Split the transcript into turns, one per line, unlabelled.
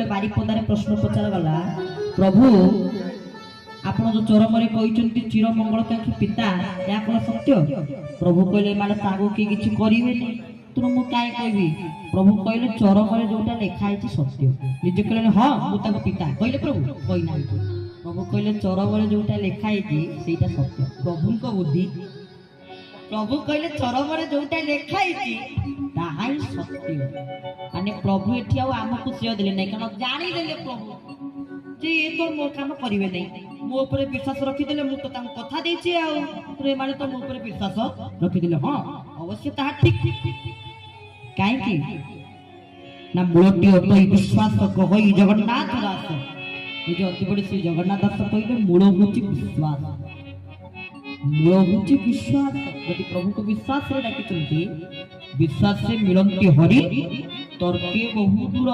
बारिपदार प्रश्न पचार गला प्रभु आपण जो चरमरे कहते चिर मंगलकांक्षी पिता या कौन सत्य। प्रभु कहले माने तागो के किछि करिवेनी तुम मु काई कहबी। प्रभु कहले चरमरे जोटा लिखा है सत्य। निजे कहले हां मु ताको पिता कहले प्रभु कहना। प्रभु कहले चरमरे जोटा लिखा है सेटा सत्य। प्रभु को बुद्धि प्रभु कहले चरमरे जोटा लिखा है ताहाई सत्य। माने प्रभु एठी आमको श्रेय देले नहीं कारण जानी देले प्रभु जे ये तो मो काम करिवे नहीं मो ऊपर विश्वास रखी देले मु तो ताम कथा देछि आ रे माने तो मो ऊपर विश्वास रखी देले हां अवश्य ताहा ठीक काहे की ना मूलटी तो विश्वास कहई जगन्नाथ दास ये जो अति बड़ी श्री जगन्नाथ दास कहले मूल होची विश्वास। मूल होची विश्वास यदि प्रभु को विश्वास रे डाकिचंती विश्वास से मिलंती हरि तर्के बहु दूर